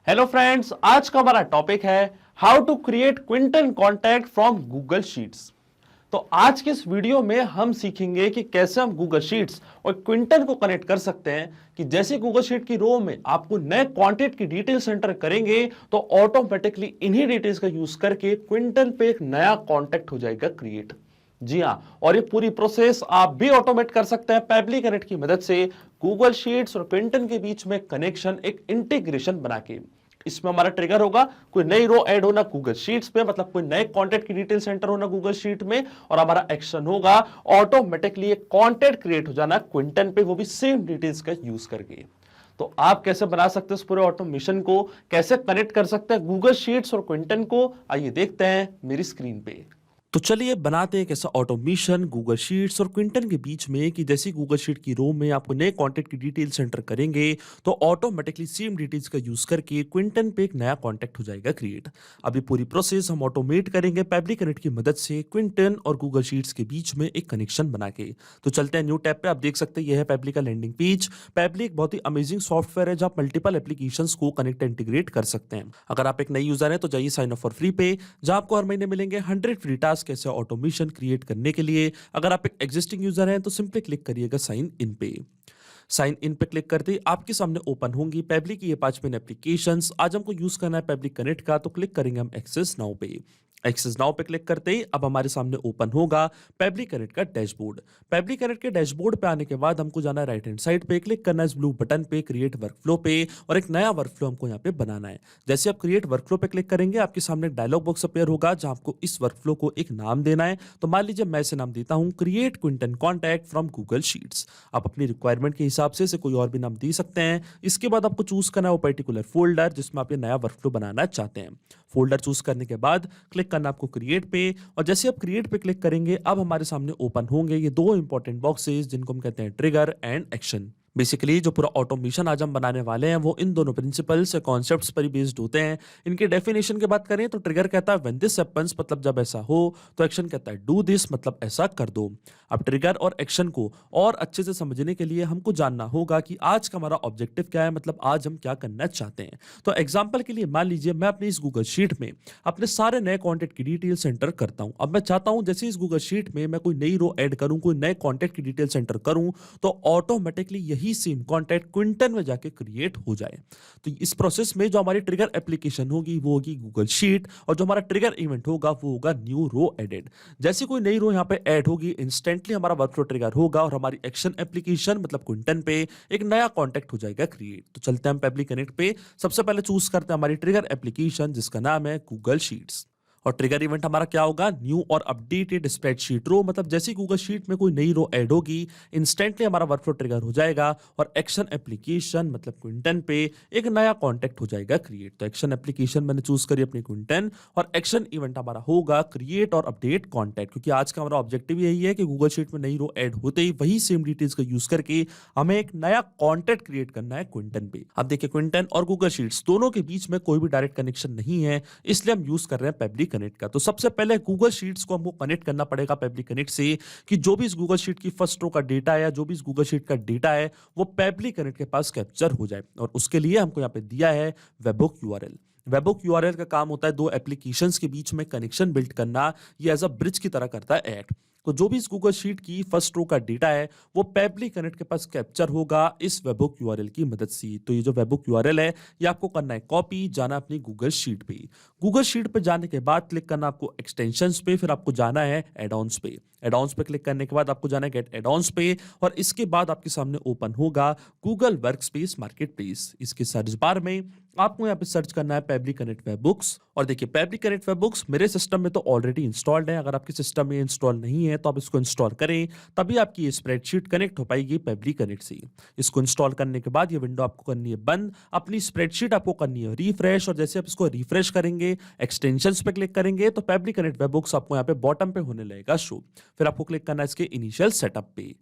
Hello friends, आज का हमारा टॉपिक है how to create Quentn contact from Google Sheets. तो आज के इस वीडियो में हम सीखेंगे कि कैसे हम गूगल शीट्स और क्विंटन को कनेक्ट कर सकते हैं कि जैसे गूगल शीट की रो में आपको नए कॉन्टैक्ट की डिटेल्स एंटर करेंगे तो ऑटोमेटिकली इन्हीं डिटेल्स का यूज करके क्विंटन पे एक नया कॉन्टैक्ट हो जाएगा क्रिएट। जी हां, और ये पूरी प्रोसेस आप भी ऑटोमेट कर सकते हैं पेबली कनेक्ट की मदद से गूगल शीट्स और क्विंटन के बीच में कनेक्शन, एक इंटीग्रेशन बना के। इसमें हमारा ट्रिगर होगा कोई नई रो ऐड होना गूगल शीट्स पे, मतलब कोई नए कॉन्टेंट की डिटेल सेंटर होना गूगल शीट में, और हमारा एक्शन होगा ऑटोमेटिकली एक कॉन्टेंट क्रिएट हो जाना क्विंटन पे, वो भी सेम डिटेल्स का यूज करके। तो आप कैसे बना सकते हैं इस पूरे ऑटोमेशन को, कैसे कनेक्ट कर सकते हैं गूगल शीट्स और क्विंटन को, आइए देखते हैं मेरी स्क्रीन पे। तो चलिए बनाते हैं कैसा ऑटोमेशन गूगल शीट्स और क्विंटन के बीच में कि जैसे गूगल शीट की रो में आपको नए कॉन्टैक्ट की डिटेल्स एंटर करेंगे तो ऑटोमेटिकली सेम डिटेल्स का यूज करके क्विंटन पे एक नया कॉन्टैक्ट हो जाएगा क्रिएट। अभी पूरी प्रोसेस हम ऑटोमेट करेंगे पेबली कनेक्ट की मदद से क्विंटन और गूगल शीट्स के बीच में एक कनेक्शन बना के। तो चलते हैं न्यू टैब पे। आप देख सकते हैं यह है पेबली का लैंडिंग पेज। पेबली एक बहुत ही अमेजिंग सॉफ्टवेयर है जहां मल्टीपल एप्लीकेशंस को कनेक्ट इंटीग्रेट कर सकते हैं। अगर आप एक नई यूजर हैं तो जाइए साइन अप फॉर फ्री पे, जहां आपको हर महीने मिलेंगे 100 फ्री टास्क कैसे ऑटोमेशन क्रिएट करने के लिए। अगर आप एक एग्जिस्टिंग यूजर हैं तो सिंपली क्लिक करिएगा साइन इन पे। साइन इन पे क्लिक करते ही आपके सामने ओपन होंगी पेबली की ये 5 मेन एप्लीकेशंस। आज हमको यूज करना है पेबली कनेक्ट का, तो क्लिक करेंगे हम एक्सेस नाउ पे। एक्सेस नाउ पे क्लिक करते ही अब हमारे सामने ओपन होगा पेबली कनेक्ट का डैशबोर्ड। पेबली कनेक्ट के डैशबोर्ड पे आने के बाद हमको जाना है राइट हैंड साइड पे, क्लिक करना है इस ब्लू बटन पे क्रिएट वर्कफ्लो पे, और एक नया वर्कफ्लो हमको यहाँ पे बनाना है। जैसे आप क्रिएट वर्कफ्लो पे क्लिक करेंगे आपके सामने एक डायलॉग बॉक्स अपेयर होगा जहां आपको इस वर्कफ्लो को एक नाम देना है। तो मान लीजिए मैं इसे नाम देता हूं create Quentn contact from Google sheets. आप अपनी रिक्वायरमेंट के हिसाब से इसे कोई और भी नाम दे सकते हैं। इसके बाद आपको चूज करना है वो पर्टिकुलर फोल्डर जिसमें आप ये नया वर्कफ्लो बनाना चाहते हैं। फोल्डर चूज करने के बाद क्लिक करना आपको क्रिएट पे, और जैसे आप क्रिएट पे क्लिक करेंगे अब हमारे सामने ओपन होंगे ये दो इंपॉर्टेंट बॉक्सेस जिनको हम कहते हैं ट्रिगर एंड एक्शन। बेसिकली जो पूरा ऑटोमेशन आज हम बनाने वाले हैं वो इन दोनों प्रिंसिपल्स या कॉन्सेप्ट्स पर ही बेस्ड होते हैं। इनके डेफिनेशन की बात करें तो ट्रिगर कहता है व्हेन दिस हैपेंस, मतलब जब ऐसा हो, तो एक्शन कहता है डू दिस, मतलब ऐसा कर दो। अब ट्रिगर और एक्शन को और अच्छे से समझने के लिए हमको जानना होगा कि आज का हमारा ऑब्जेक्टिव क्या है, मतलब आज हम क्या करना चाहते हैं। तो एग्जाम्पल के लिए मान लीजिए मैं अपनी इस गूगल शीट में अपने सारे नए कॉन्टेक्ट की डिटेल्स एंटर करता हूं। अब मैं चाहता हूं जैसे इस गूगल शीट में मैं कोई नई रो ऐड करूं, कोई नए कॉन्टेक्ट की डिटेल्स एंटर करूं, तो ऑटोमेटिकली यही सेम कॉन्टैक्ट क्विंटन में जाके क्रिएट हो जाए। तो इस प्रोसेस में जो हमारी ट्रिगर एप्लीकेशन होगी वो होगी गूगल शीट, और जो हमारा ट्रिगर इवेंट होगा वो होगा न्यू रो एडेड। जैसे कोई नई रो यहाँ पे ऐड होगी इंस्टेंटली हमारा वर्कफ्लो ट्रिगर होगा और हमारी एक्शन एप्लीकेशन मतलब क्विंटन पे एक नया कॉन्टैक्ट हो जाएगा क्रिएट। तो चलते हैं हम पेबली कनेक्ट पे। सबसे पहले चूज करते हैं हमारी ट्रिगर एप्लीकेशन जिसका नाम है गूगल शीट्स। और ट्रिगर इवेंट हमारा क्या होगा, न्यू और अपडेटेड स्प्रेडशीट रो, मतलब जैसे गूगल शीट में कोई नई रो ऐड होगी इंस्टेंटली हमारा वर्कफ्लो ट्रिगर हो जाएगा और एक्शन एप्लीकेशन मतलब क्विंटन पे एक नया कॉन्टैक्ट हो जाएगा क्रिएट। तो एक्शन एप्लीकेशन मैंने चूज करी अपनी क्विंटन, और एक्शन इवेंट हमारा होगा क्रिएट और अपडेट कॉन्टैक्ट, क्योंकि आज का हमारा ऑब्जेक्टिव यही है कि गूगल शीट में नई रो ऐड होते ही वही सेम डिटेल्स का यूज करके हमें एक नया कॉन्टैक्ट क्रिएट करना है क्विंटन पे। अब देखिए क्विंटन और गूगल शीट्स दोनों के बीच में कोई भी डायरेक्ट कनेक्शन नहीं है, इसलिए हम यूज कर रहे हैं पेबली कनेक्ट का। तो सबसे पहले गूगल शीट्स को हमको कनेक्ट करना पड़ेगा पेबली कनेक्ट से, कि जो भी इस गूगल शीट की फर्स्ट रो का डेटा है या जो भी इस गूगल शीट का डेटा है वो पेबली कनेक्ट के पास कैप्चर हो जाए। और उसके लिए हमको यहाँ पे दिया है वेबहोक यूआरएल। वेबहोक यूआरएल का काम होता है दो एप्लीकेशंस के बीच में कनेक्शन बिल्ड करना, ये एज अ ब्रिज की तरह करता है ऐड। तो जो भी इस गूगल शीट की फर्स्ट रो का डेटा है वो पेबली कनेक्ट के पास कैप्चर होगा इस वेबहुक यूआरएल की मदद से। तो ये जो वेबहुक यूआरएल है ये आपको करना है कॉपी, जाना अपनी गूगल शीट पे। गूगल शीट पे जाने के बाद क्लिक करना आपको एक्सटेंशंस पे, फिर आपको जाना है एड-ऑन्स पे। एड-ऑन्स पे क्लिक करने के बाद आपको जाना है गेट एड-ऑन्स पे, और इसके बाद आपके सामने ओपन होगा गूगल वर्कस्पेस मार्केटप्लेस। इसके सर्च बार में आपको यहाँ पे सर्च करना है पेबली कनेक्ट वेबबुक्स। और देखिए पेबली कनेक्ट वेबबुक्स मेरे सिस्टम में तो ऑलरेडी इंस्टॉल्ड है, अगर आपके सिस्टम में इंस्टॉल नहीं है तो आप इसको इंस्टॉल करें, तभी आपकी ये स्प्रेडशीट कनेक्ट हो पाएगी पेबली कनेक्ट से। इसको इंस्टॉल करने के बाद ये विंडो आपको करनी है बंद, अपनी स्प्रेडशीट आपको करनी है रिफ्रेश, और जैसे आप इसको रिफ्रेश करेंगे एक्सटेंशंस पे क्लिक करेंगे तो पेबली कनेक्ट वेबबुक्स आपको यहाँ पे बॉटम पे होने लगेगा शो। फिर आपको क्लिक करना है इसके इनिशियल सेटअप पे।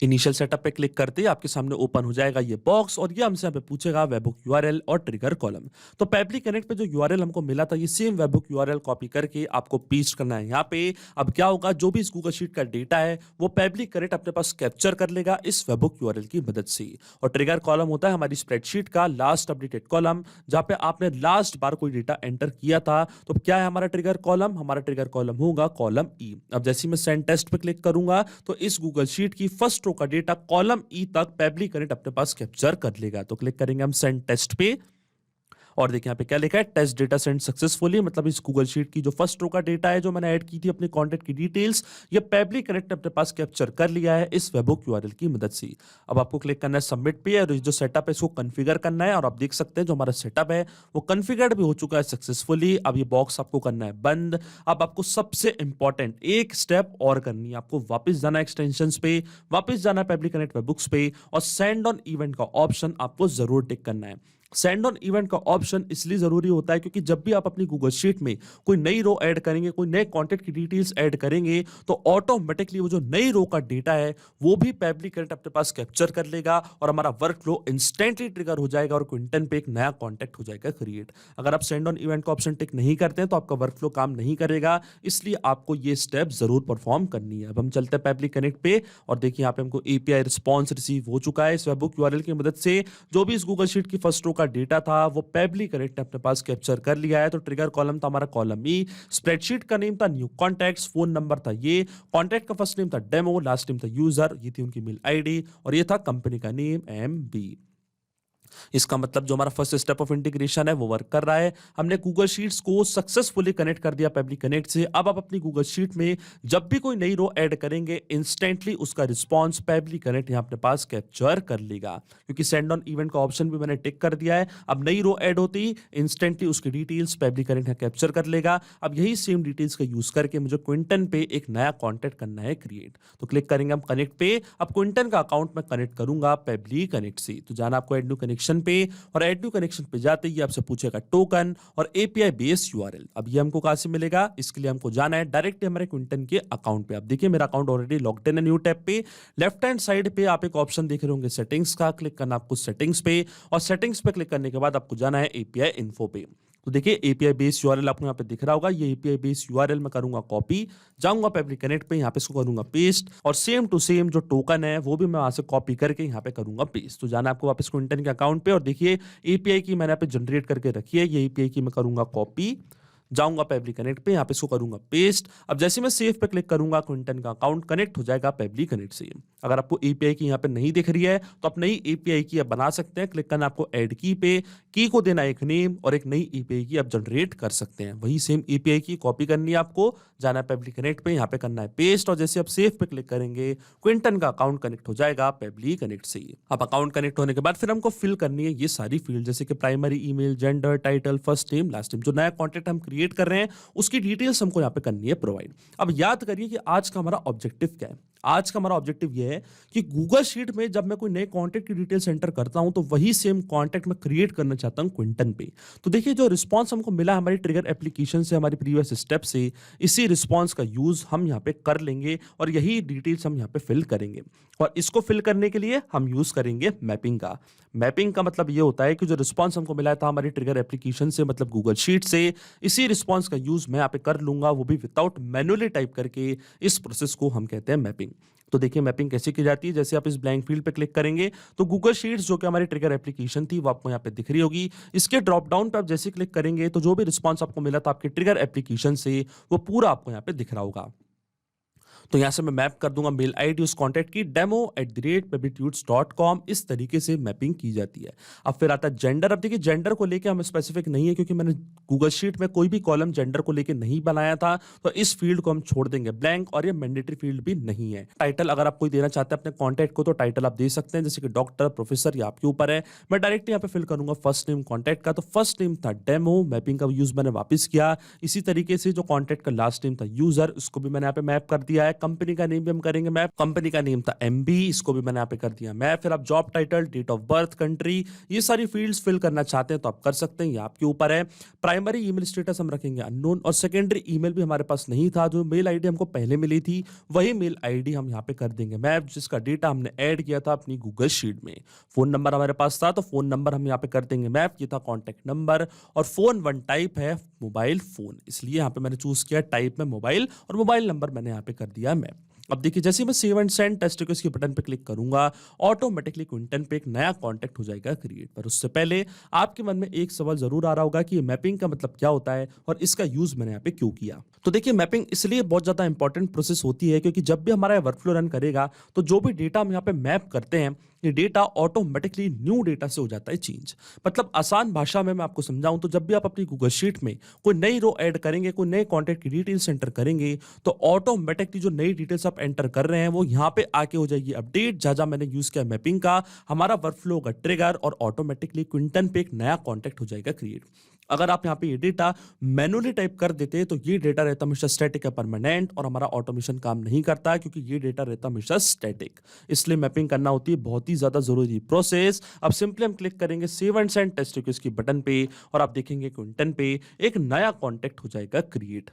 इनिशियल सेटअप पे क्लिक करते ही आपके सामने ओपन हो जाएगा ये बॉक्स और ये हमसे यहाँ पे पूछेगा वेबहुक यूआरएल और ट्रिगर कॉलम। तो पेबली कनेक्ट पे जो यूआरएल हमको मिला था ये सेम वेबहुक यूआरएल कॉपी करके आपको पेस्ट करना है यहाँ पे। अब क्या होगा, जो भी इस गूगल शीट का डेटा है वो पेबली कनेक्ट अपने पास कैप्चर कर लेगा इस वेबहुक यूआरएल की मदद से। और ट्रिगर कॉलम होता है हमारी स्प्रेडशीट का लास्ट अपडेटेड कॉलम, जहाँ पे आपने लास्ट बार कोई डेटा एंटर किया था। तो क्या है हमारा ट्रिगर कॉलम? हमारा ट्रिगर कॉलम होगा कॉलम ई। अब जैसे मैं सेंड टेस्ट पे क्लिक करूंगा तो इस गूगल शीट की फर्स्ट रो का डेटा कॉलम ई तक पेबली कनेक्ट अपने पास कैप्चर कर लेगा। तो क्लिक करेंगे हम सेंड टेस्ट पे और देखिए यहाँ पे क्या लिखा है, टेस्ट डेटा सेंड सक्सेसफुली। मतलब इस गूगल शीट की जो फर्स्ट रो का डेटा है जो मैंने ऐड की थी अपने कॉन्टैक्ट की डिटेल्स, ये पेबली कनेक्ट ने अपने पास कैप्चर कर लिया है इस वेबहुक यूआरएल की मदद से। अब आपको क्लिक करना है सबमिट पे और जो सेटअप है इसको कॉन्फ़िगर करना है। और आप देख सकते हैं जो हमारा सेटअप है वो कॉन्फ़िगर्ड भी हो चुका है सक्सेसफुली। अब ये बॉक्स आपको करना है बंद। अब आपको सबसे इंपॉर्टेंट एक स्टेप और करनी है, आपको वापस जाना है एक्सटेंशंस पे, वापस जाना है पेबली कनेक्ट वेबहुक्स पे और सेंड ऑन इवेंट का ऑप्शन आपको जरूर टिक करना है। सेंड ऑन इवेंट का ऑप्शन इसलिए जरूरी होता है क्योंकि जब भी आप अपनी गूगल शीट में कोई नई रो ऐड करेंगे, कोई नए कॉन्टैक्ट की डिटेल्स ऐड करेंगे तो ऑटोमेटिकली वो जो नई रो का डेटा है वो भी पेबली कनेक्ट अपने पास कैप्चर कर लेगा और हमारा वर्क फ्लो इंस्टेंटली ट्रिगर हो जाएगा और क्विंटन पे एक नया कॉन्टैक्ट हो जाएगा क्रिएट। अगर आप सेंड ऑन इवेंट का ऑप्शन टिक नहीं करते हैं तो आपका वर्क फ्लो काम नहीं करेगा, इसलिए आपको ये स्टेप जरूर परफॉर्म करनी है। अब हम चलते हैं पेबली कनेक्ट पे और देखिए यहाँ पे हमको एपीआई रिस्पॉन्स रिसीव हो चुका है इस वेबहुक यूआरएल की मदद से। जो भी इस गूगल शीट की फर्स्ट रो का डेटा था वो पेबली कनेक्ट ने अपने पास कैप्चर कर लिया है। तो ट्रिगर कॉलम था हमारा कॉलम ई, स्प्रेडशीट का नेम था न्यू कॉन्टैक्ट्स, फोन नंबर था ये, कॉन्टैक्ट का फर्स्ट नेम था डेमो, लास्ट नेम था यूजर, ये थी उनकी मेल आईडी और ये था कंपनी का नेम एमबी। इसका मतलब जो हमारा फर्स्ट स्टेप ऑफ इंटीग्रेशन है वो वर्क कर रहा है। हमने गूगल शीट्स को सक्सेसफुली कनेक्ट कर दिया पेबली कनेक्ट से। अब आप अपनी गूगल शीट में जब भी कोई नई रो ऐड करेंगे इंस्टेंटली उसका रिस्पॉन्स पेबली कनेक्ट यहां अपने पास कैप्चर कर लेगा, क्योंकि सेंड ऑन इवेंट का ऑप्शन भी मैंने टिक कर दिया है। अब नई रो ऐड होती ही इंस्टेंटली उसकी डिटेल्स पेबली कनेक्ट कैप्चर कर लेगा। अब यही सेम डिटेल्स का यूज करके मुझे क्विंटन पे एक नया कॉन्टैक्ट करना है क्रिएट। तो क्लिक करेंगे हम कनेक्ट पे। अब क्विंटन का अकाउंट में कनेक्ट करूंगा पेबली कनेक्ट से। तो जाना आपको एड न्यू कनेक्शन पे और एड न्यू कनेक्शन पे जाते ही आपसे पूछेगा टोकन और एपीआई बेस यूआरएल। अब ये हमको कहां से मिलेगा, इसके लिए हमको जाना है डायरेक्ट हमारे क्विंटन के अकाउंट पे। अब देखिए मेरा अकाउंट ऑलरेडी लॉग्ड इन है न्यू टैब पे। लेफ्ट हैंड साइड पे आप एक ऑप्शन देख रहे होंगे सेटिंग्स का, क्लिक करना आपको सेटिंग्स पे और सेटिंग्स पे क्लिक करने के बाद आपको जाना है एपीआई इन्फो पे। तो देखिए एपीआई बेस यूआरएल आपको यहाँ पे दिख रहा होगा, ये एपीआई बेस यूआरएल मैं करूंगा कॉपी, जाऊंगा पेबली कनेक्ट पे, यहाँ पे इसको करूंगा पेस्ट और सेम टू सेम जो टोकन है वो भी मैं वहां से कॉपी करके यहाँ पे करूंगा पेस्ट। तो जाना आपको वापस क्विंटन के अकाउंट पे और देखिए एपीआई की मैंने यहाँ पे जनरेट करके रखी है, ये एपीआई की मैं करूंगा कॉपी, जाऊंगा पेबली कनेक्ट पे, यहाँ पे इसको करूंगा पेस्ट। अब जैसे मैं सेव पे क्लिक करूंगा क्विंटन का अकाउंट कनेक्ट हो जाएगा पेबली कनेक्ट से। अगर आपको एपीआई की यहाँ पे नहीं दिख रही है तो आप नई एपीआई की आप बना सकते हैं। क्लिक करना आपको ऐड की पे, की को देना एक नेम और एक नई एपीआई की आप जनरेट कर सकते हैं। वही सेम एपीआई की कॉपी करनी है आपको, जाना है पेबली कनेक्ट पे, यहाँ पे करना है पेस्ट और जैसे आप सेव पे क्लिक करेंगे क्विंटन का अकाउंट कनेक्ट हो जाएगा पेबली कनेक्ट से। अब अकाउंट कनेक्ट होने के बाद फिर हमको फिल करनी है ये सारी फील्ड, जैसे कि primary email, gender, title, first name, last name. जो नया कॉन्टेंट हम क्रिएट कर रहे हैं उसकी डिटेल्स हमको यहाँ पे करनी है प्रोवाइड। अब याद करिए कि आज का हमारा ऑब्जेक्टिव क्या है। आज का हमारा ऑब्जेक्टिव यह है कि गूगल शीट में जब मैं कोई नए कॉन्टैक्ट की डिटेल्स एंटर करता हूं तो वही सेम कॉन्टैक्ट मैं क्रिएट करना चाहता हूं क्विंटन पे। तो देखिए जो रिस्पांस हमको मिला हमारी ट्रिगर एप्लीकेशन से, हमारी प्रीवियस स्टेप से, इसी रिस्पांस का यूज हम यहाँ पे कर लेंगे और यही डिटेल्स हम यहाँ पे फिल करेंगे। और इसको फिल करने के लिए हम यूज करेंगे मैपिंग का। मैपिंग का मतलब ये होता है कि जो रिस्पांस हमको मिला था हमारी ट्रिगर एप्लीकेशन से, मतलब गूगल शीट से, इसी रिस्पांस का यूज मैं यहाँ पे कर लूंगा, वो भी विदाउट मैन्युअली टाइप करके। इस प्रोसेस को हम कहते हैं मैपिंग। तो देखिए मैपिंग कैसे की जाती है, जैसे आप इस ब्लैंक फील्ड पे क्लिक करेंगे तो गूगल शीट्स जो कि हमारी ट्रिगर एप्लीकेशन थी वो आपको यहाँ पे दिख रही होगी। इसके ड्रॉप डाउन पे आप जैसे क्लिक करेंगे तो जो भी रिस्पांस आपको मिला था आपके ट्रिगर एप्लीकेशन से वो पूरा आपको यहाँ पे दिख रहा होगा। तो यहां से मैं मैप कर दूंगा मेल आईडी उस कॉन्टैक्ट की demo@pebblitudes.com। इस तरीके से मैपिंग की जाती है। अब फिर आता है जेंडर। अब देखिए जेंडर को लेके हम स्पेसिफिक नहीं है क्योंकि मैंने गूगल शीट में कोई भी कॉलम जेंडर को लेके नहीं बनाया था, तो इस फील्ड को हम छोड़ देंगे ब्लैंक और ये मैंडेटरी फील्ड भी नहीं है। टाइटल अगर आप कोई देना चाहते हैं अपने कॉन्टैक्ट को तो टाइटल आप दे सकते हैं, जैसे कि डॉक्टर, प्रोफेसर, या आपके ऊपर है। मैं डायरेक्ट यहाँ पे फिल करूंगा फर्स्ट नेम कॉन्टैक्ट का, तो फर्स्ट नेम था डेमो, मैपिंग का यूज मैंने वापस किया। इसी तरीके से जो कॉन्टैक्ट का लास्ट नेम था यूजर, उसको भी मैंने यहाँ पे मैप कर दिया है है। कंपनी का नेम भी हम करेंगे मैप, कंपनी का नेम था MB, इसको भी मैंने यहाँ पे कर दिया मैप। फिर आप job title, date of birth, country, ये सारी फील्ड्स फिल करना चाहते हैं तो आप कर सकते हैं, ये आपके ऊपर है। प्राइमरी ईमेल स्टेटस हम रखेंगे अननोन, और सेकेंडरी ईमेल भी हमारे पास नहीं था, जो मेल आईडी हमको पहले मिली थी वही मेल आईडी हम यहाँ पे कर देंगे मैप, जिसका डेटा हमने ऐड किया था अपनी गूगल शीट में। फोन नंबर हमारे पास था तो फोन नंबर हम यहाँ पे कर देंगे मैप, ये था कॉन्टैक्ट नंबर। और फोन वन टाइप है मोबाइल फोन, इसलिए यहाँ पे मैंने चूज किया टाइप में मोबाइल, और मोबाइल नंबर मैंने यहाँ पे कर दिया मैप। अब देखिए जैसे मैं save and send test request के बटन पे क्लिक करूंगा, ऑटोमेटिकली क्विंटन पे एक नया कॉन्टैक्ट हो जाएगा क्रिएट। पर उससे पहले आपके मन में एक सवाल जरूर आ रहा होगा कि मैपिंग का मतलब क्या होता है और इसका यूज मैंने यहाँ पे क्यों किया। तो देखिए मैपिंग इसलिए बहुत ज्यादा इंपॉर्टेंट प्रोसेस होती है क्योंकि जब भी हमारा वर्कफ्लो रन करेगा तो जो भी डेटा हम यहाँ पे मैप करते हैं, ये डेटा ऑटोमेटिकली न्यू डेटा से हो जाता है चेंज। मतलब आसान भाषा में मैं आपको समझाऊं तो जब भी आप अपनी गूगल शीट में कोई नई रो ऐड करेंगे, कोई नए कॉन्टैक्ट की डिटेल्स एंटर करेंगे, तो ऑटोमेटिकली जो नई डिटेल्स आप एंटर कर रहे हैं वो यहाँ पे आके हो जाएगी अपडेट। जहां मैंने यूज किया मैपिंग का, हमारा वर्कफ्लो होगा ट्रिगर और ऑटोमेटिकली क्विंटन पे एक नया कॉन्टैक्ट हो जाएगा क्रिएट। अगर आप यहाँ पे ये डेटा मैनुअली टाइप कर देते तो ये डेटा रहता हमेशा स्टैटिक या परमानेंट, और हमारा ऑटोमेशन काम नहीं करता क्योंकि ये डेटा रहता हमेशा स्टैटिक। इसलिए मैपिंग करना होती है बहुत ही ज्यादा जरूरी प्रोसेस। अब सिंपली हम क्लिक करेंगे save and send test request की बटन पे, और आप देखेंगे क्विंटन पे एक नया कॉन्टैक्ट हो जाएगा क्रिएट।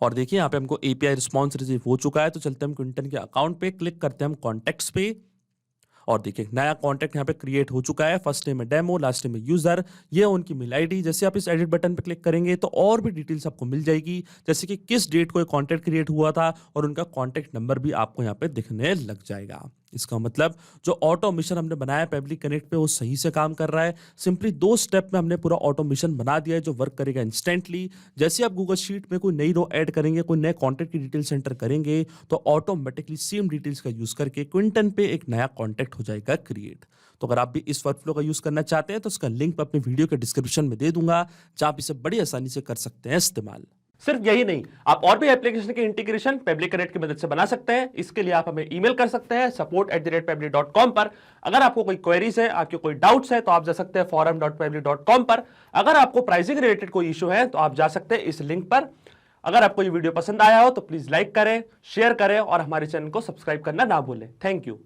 और देखिए यहाँ पे हमको API रिस्पॉन्स रिसीव हो चुका है, तो चलते हम क्विंटन के अकाउंट पे, क्लिक करते हैं हम कॉन्टैक्ट्स पे, और देखिए नया कॉन्टैक्ट यहाँ पे क्रिएट हो चुका है। फर्स्ट नेम है डेमो, लास्ट नेम है यूजर, ये उनकी मेल आईडी। जैसे आप इस एडिट बटन पे क्लिक करेंगे तो और भी डिटेल्स आपको मिल जाएगी, जैसे कि किस डेट को कॉन्टैक्ट क्रिएट हुआ था, और उनका कॉन्टैक्ट नंबर भी आपको यहाँ पे दिखने लग जाएगा। इसका मतलब जो ऑटोमेशन हमने बनाया पब्लिक कनेक्ट पे वो सही से काम कर रहा है। सिंपली 2 स्टेप में हमने पूरा ऑटोमेशन बना दिया है जो वर्क करेगा इंस्टेंटली। जैसे आप गूगल शीट में कोई नई रो ऐड करेंगे, कोई नए कॉन्टैक्ट की डिटेल्स एंटर करेंगे, तो ऑटोमेटिकली सेम डिटेल्स का यूज करके क्विंटन पे एक नया कॉन्टैक्ट हो जाएगा क्रिएट। तो अगर आप भी इस वर्कफ्लो का यूज करना चाहते हैं तो उसका लिंक मैं अपने वीडियो के डिस्क्रिप्शन में दे दूंगा, जहां आप इसे बड़ी आसानी से कर सकते हैं इस्तेमाल। सिर्फ यही नहीं, आप और भी एप्लीकेशन के इंटीग्रेशन पब्लिक कनेक्ट की मदद से बना सकते हैं। इसके लिए आप हमें ईमेल कर सकते हैं support@pablik.com पर। अगर आपको कोई क्वेरीज है, आपके कोई डाउट्स है, तो आप जा सकते हैं forum.pablik.com पर। अगर आपको प्राइसिंग रिलेटेड कोई इशू है तो आप जा सकते हैं इस लिंक पर। अगर आपको ये वीडियो पसंद आया हो तो प्लीज लाइक करें, शेयर करें और हमारे चैनल को सब्सक्राइब करना ना भूलें। Thank you.